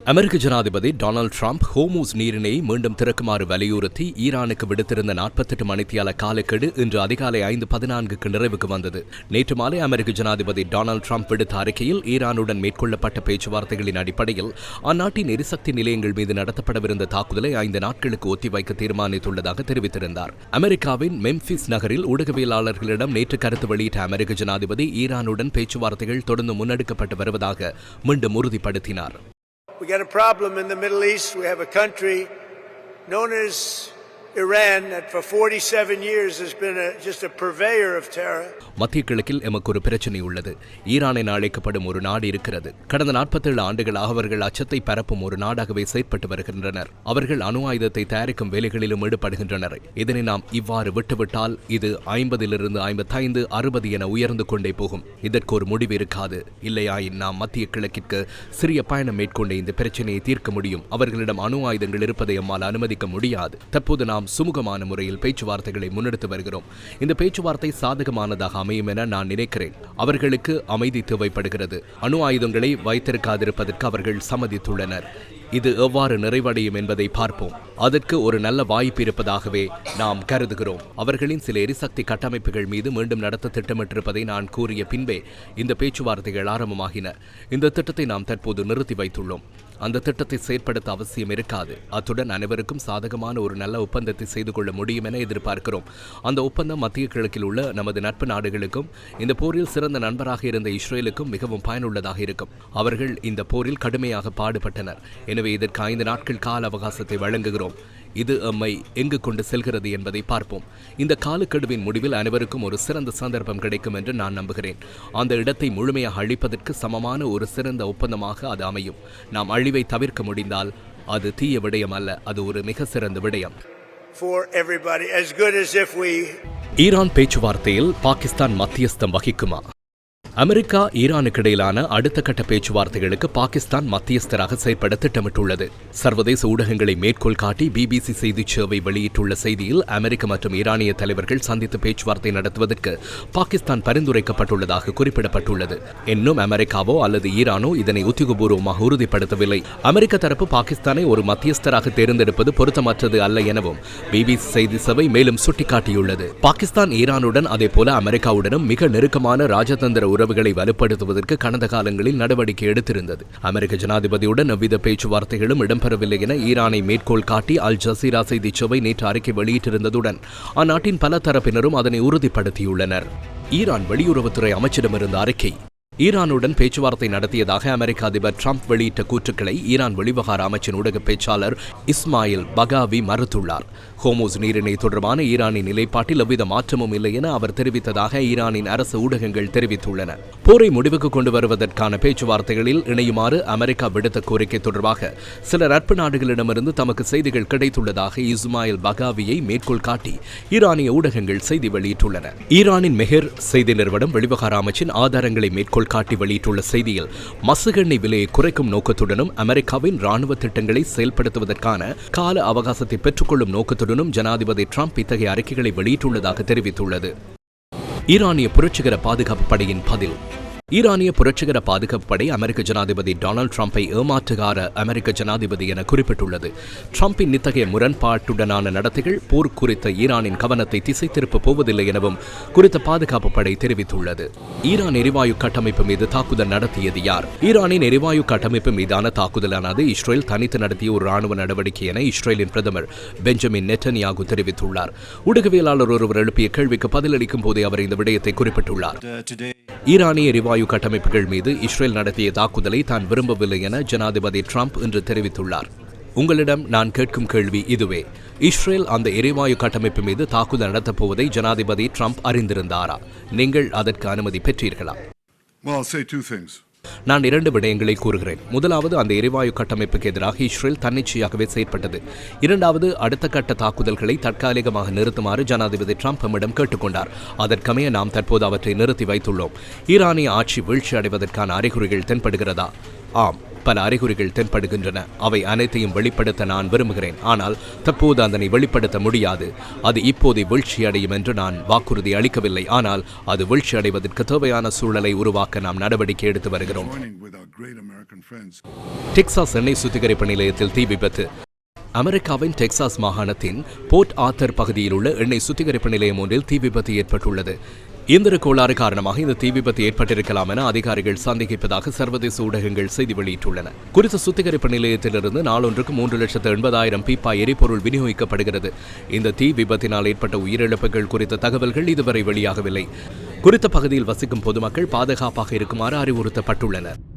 அமெரிக்க ஜனாதிபதி Donald Trump Hormuz நீரிணை மீண்டும் திறக்குமாறு வலியுறுத்தி ஈரானுக்கு விடுத்திருந்த 48 மணித்தியால காலக்கெடு இன்று அதிகாலை 5:14க்கு நிறைவுக்கு வந்தது. நேற்று மாலை அமெரிக்க ஜனாதிபதி டொனால்ட் ட்ரம்ப் விடுத்த அறிக்கையில் ஈரானுடன் மேற்கொள்ளப்பட்ட பேச்சுவார்த்தைகளின் அடிப்படையில் அந்நாட்டின் எரிசக்தி நிலையங்கள் மீது நடத்தப்படவிருந்த தாக்குதலை 5 நாட்களுக்கு ஒத்திவைக்க தீர்மானித்துள்ளதாக தெரிவித்திருந்தார். அமெரிக்காவின் மெம்பிஸ் நகரில் ஊடகவியலாளர்களிடம் நேற்று கருத்து வெளியிட்ட அமெரிக்க ஜனாதிபதி ஈரானுடன் பேச்சுவார்த்தைகள் தொடர்ந்து முன்னெடுக்கப்பட்டு வருவதாக மீண்டும் உறுதிப்படுத்தினார். We got a problem in the Middle East. We have a country known as Iran that for 47 years has been just a purveyor of terror. மத்திய கிழக்கில் எமக்கு ஒரு பிரச்சனை உள்ளது. ஈரான் என அழைக்கப்படும் ஒரு நாடு இருக்கிறது. கடந்த 47 ஆண்டுகளாக அவர்கள் அச்சத்தை பரப்பும் ஒரு நாடாகவே செயற்பட்டு வருகின்றனர். அவர்கள் அணு ஆயுதத்தை தயாரிக்கும் வேலைகளிலும் ஈடுபடுகின்றனர். இதனை நாம் இவ்வாறு விட்டுவிட்டால் இது 50 55 60 என உயர்ந்து கொண்டே போகும். இதற்கு ஒரு முடிவு இருக்காது. இல்லையாயின் நாம் மத்திய கிழக்கிற்கு சிறிய பயணம் மேற்கொண்டு இந்த பிரச்சனையை தீர்க்க முடியும். அவர்களிடம் அணு ஆயுதங்கள் இருப்பதை நம்மால் அனுமதிக்க முடியாது. தற்போது நாம் சுமூகமான முறையில் பேச்சுவார்த்தைகளை முன்னெடுத்து வருகிறோம். இந்த பேச்சுவார்த்தை சாதகமானதாக அமையும் என நான் நினைக்கிறேன். அவர்களுக்கு அமைதி தேவைப்படுகிறது. அணு ஆயுதங்களை வைத்திருக்காதிருப்பதற்கு அவர்கள் சம்மதித்துள்ளனர். இது எவ்வாறு நிறைவடையும் என்பதை பார்ப்போம். அதற்கு ஒரு நல்ல வாய்ப்பு இருப்பதாகவே நாம் கருதுகிறோம். அவர்களின் சில எரிசக்தி கட்டமைப்புகள் மீது மீண்டும் நடத்த திட்டமிட்டிருப்பதை நான் கூறிய பின்பே இந்த பேச்சுவார்த்தைகள் ஆரம்பமாகின. இந்த திட்டத்தை நாம் தற்போது நிறுத்தி வைத்துள்ளோம். அந்த திட்டத்தை செயற்படுத்த அவசியம் இருக்காது. அத்துடன் அனைவருக்கும் சாதகமான ஒரு நல்ல ஒப்பந்தத்தை செய்து கொள்ள முடியும் என எதிர்பார்க்கிறோம். அந்த ஒப்பந்தம் மத்திய கிழக்கில் உள்ள நமது நட்பு நாடுகளுக்கும் இந்த போரில் சிறந்த நண்பராக இருந்த இஸ்ரேலுக்கும் மிகவும் பயனுள்ளதாக இருக்கும். அவர்கள் இந்த போரில் கடுமையாக பாடுபட்டனர். எனவே இதற்கு 5 நாட்கள் கால அவகாசத்தை வழங்குகிறோம். இது எம்மை எங்கு கொண்டு செல்கிறது என்பதை பார்ப்போம். இந்த காலக்கெடுவின் முடிவில் அனைவருக்கும் ஒரு சிறந்த சந்தர்ப்பம் கிடைக்கும் என்று நான் நம்புகிறேன். அந்த இடத்தை முழுமையாக அழிப்பதற்கு சமமான ஒரு சிறந்த ஒப்பந்தமாக அது அமையும். நாம் அழிவை தவிர்க்க முடிந்தால் அது தீய விடயம் அல்ல, அது ஒரு மிக சிறந்த விடயம். ஈரான் பேச்சுவார்த்தையில் பாகிஸ்தான் மத்தியஸ்தம் வகிக்குமா? அமெரிக்கா ஈரானுக்கு இடையிலான அடுத்த கட்ட பேச்சுவார்த்தைகளுக்கு பாகிஸ்தான் மத்தியஸ்தராக செயற்பட திட்டமிட்டுள்ளது. சர்வதேச ஊடகங்களை மேற்கோள் காட்டி பிபிசி செய்திச் சேவை வெளியிட்டுள்ள செய்தியில் அமெரிக்க மற்றும் ஈரானிய தலைவர்கள் சந்தித்து பேச்சுவார்த்தை நடத்துவதற்கு பாகிஸ்தான் பரிந்துரைக்கப்பட்டுள்ளதாக குறிப்பிடப்பட்டுள்ளது. இன்னும் அமெரிக்காவோ அல்லது ஈரானோ இதனை உத்தியோகபூர்வமாக உறுதிப்படுத்தவில்லை. அமெரிக்க தரப்பு பாகிஸ்தானை ஒரு மத்தியஸ்தராக தேர்ந்தெடுப்பது பொருத்தமற்றது அல்ல எனவும் பிபிசி செய்தி சேவை மேலும் சுட்டிக்காட்டியுள்ளது. பாகிஸ்தான் ஈரானுடன் அதேபோல அமெரிக்காவுடனும் மிக நெருக்கமான ராஜதந்திர உறவுகளை வலுப்படுத்துவதற்கு கடந்த காலங்களில் நடவடிக்கை எடுத்திருந்தது. அமெரிக்க ஜனாதிபதியுடன் எவ்வித பேச்சுவார்த்தைகளும் இடம்பெறவில்லை என ஈரானை மேற்கோள் காட்டி அல் ஜசீரா செய்திச் சேவை நேற்று அறிக்கை வெளியிட்டிருந்ததுடன் அந்நாட்டின் பல தரப்பினரும் அதனை உறுதிப்படுத்தியுள்ளனர். ஈரான் வெளியுறவுத்துறை அமைச்சரிடமிருந்த அறிக்கை. ஈரானுடன் பேச்சுவார்த்தை நடத்தியதாக அமெரிக்க அதிபர் ட்ரம்ப் வெளியிட்ட கூற்றுக்களை ஈரான் வெளிவகார அமைச்சின் ஊடக பேச்சாளர் இஸ்மாயில் பகாவி மறுத்துள்ளார். ஹோர்முஸ் நீரிணை தொடர்பான ஈரானின் நிலைப்பாட்டில் எவ்வித மாற்றமும் இல்லை என அவர் தெரிவித்ததாக ஈரானின் அரசு ஊடகங்கள் தெரிவித்துள்ளன. போரை முடிவுக்கு கொண்டு வருவதற்கான பேச்சுவார்த்தைகளில் இணையுமாறு அமெரிக்கா விடுத்த கோரிக்கை தொடர்பாக சில நட்பு நாடுகளிடமிருந்து தமக்கு செய்திகள் கிடைத்துள்ளதாக இஸ்மாயில் பகாவியை மேற்கோள் காட்டி ஈரானிய ஊடகங்கள் செய்தி வெளியிட்டுள்ளன. ஈரானின் மெஹர் செய்தி நிறுவனம் வெளிவகார அமைச்சின் ஆதாரங்களை மேற்கோள் காட்டி வெளியிட்டுள்ள செய்தியில் மசுகெண்ணெய் விலையை குறைக்கும் நோக்கத்துடனும் அமெரிக்காவின் ராணுவ திட்டங்களை செயல்படுத்துவதற்கான கால அவகாசத்தை பெற்றுக்கொள்ளும் நோக்கத்துடனும் ஜனாதிபதி ட்ரம்ப் இத்தகைய அறிக்கைகளை வெளியிட்டுள்ளதாக தெரிவித்துள்ளது. ஈரானிய புரட்சிகர பாதுகாப்பு படையின் பதில். ஈரானிய புரட்சிகர பாதுகாப்பு படை அமெரிக்க ஜனாதிபதி டொனால்ட் ட்ரம்பை ஏமாற்றுகார அமெரிக்க ஜனாதிபதி என குறிப்பிட்டுள்ளது. ட்ரம்பின் இத்தகைய முரண்பாட்டுடனான நடத்தைகள் போர் குறித்த ஈரானின் கவனத்தை திசை திருப்ப போவதில்லை எனவும் குறித்த பாதுகாப்பு படை தெரிவித்துள்ளது. ஈரான் எரிவாயு கட்டமைப்பு மீது தாக்குதல் நடத்தியது யார்? ஈரானின் எரிவாயு கட்டமைப்பு மீதான தாக்குதலானது இஸ்ரேல் தனித்து நடத்திய ஒரு ராணுவ நடவடிக்கை என இஸ்ரேலின் பிரதமர் பெஞ்சமின் நெட்டன்யாகு தெரிவித்துள்ளார். ஊடகவியலாளர் ஒருவர் எழுப்பிய கேள்விக்கு பதிலளிக்கும் போதே அவர் இந்த விடயத்தை குறிப்பிட்டுள்ளார். ஈரானிய எரிவாயு கட்டமைப்புகள் மீது இஸ்ரேல் நடத்திய தாக்குதலை தான் விரும்பவில்லை என ஜனாதிபதி ட்ரம்ப் இன்று தெரிவித்துள்ளார். உங்களிடம் நான் கேட்கும் கேள்வி இதுவே: இஸ்ரேல் அந்த எரிவாயு கட்டமைப்பு மீது தாக்குதல் நடத்தப் போவதை ஜனாதிபதி ட்ரம்ப் அறிந்திருந்தாரா? நீங்கள் அதற்கு அனுமதி பெற்றீர்களா? நான் 2 விடயங்களை கூறுகிறேன். முதலாவது, அந்த எரிவாயு கட்டமைப்புக்கு எதிராக இஸ்ரேல் தன்னிச்சையாகவே செயற்பட்டது. இரண்டாவது, அடுத்த கட்ட தாக்குதல்களை தற்காலிகமாக நிறுத்துமாறு ஜனாதிபதி ட்ரம்ப் நம்மிடம் கேட்டுக்கொண்டார். அதற்கமைய நாம் தற்போது அவற்றை நிறுத்தி வைத்துள்ளோம். ஈரானிய ஆட்சி வீழ்ச்சி அடைவதற்கான அறிகுறிகள் தென்படுகிறதா? ஆம். பல அறிகுறிகள் தென்படுகின்றன. அவை அனைத்தையும் வெளிப்படுத்த நான் விரும்புகிறேன். ஆனால் தற்போது அதனை வெளிப்படுத்த முடியாது. அது இப்போதே வீழ்ச்சியடையும் என்று நான் வாக்குறுதி அளிக்கவில்லை. ஆனால் அது வீழ்ச்சியடைவதற்கு தேவையான சூழலை உருவாக்க நாம் நடவடிக்கை எடுத்து வருகிறோம். டெக்சாஸ் எண்ணெய் சுத்திகரிப்பு நிலையத்தில் தீ விபத்து. அமெரிக்காவின் டெக்சாஸ் மாகாணத்தின் போர்ட் ஆத்தர் பகுதியில் உள்ள எண்ணெய் சுத்திகரிப்பு நிலையம் ஒன்றில் தீ விபத்து ஏற்பட்டுள்ளது. இயந்திர கோளாறு காரணமாக இந்த தீ விபத்து ஏற்பட்டிருக்கலாம் என அதிகாரிகள் சந்தேகிப்பதாக சர்வதேச ஊடகங்கள் செய்தி வெளியிட்டுள்ளன. குறித்த சுத்திகரிப்பு நிலையத்திலிருந்து நாளொன்றுக்கு 3,80,000 பீப்பா எரிபொருள் விநியோகிக்கப்படுகிறது. இந்த தீ விபத்தினால் ஏற்பட்ட உயிரிழப்புகள் குறித்த தகவல்கள் இதுவரை வெளியாகவில்லை. குறித்த பகுதியில் வசிக்கும் பொதுமக்கள் பாதுகாப்பாக இருக்குமாறு அறிவுறுத்தப்பட்டுள்ளனர்.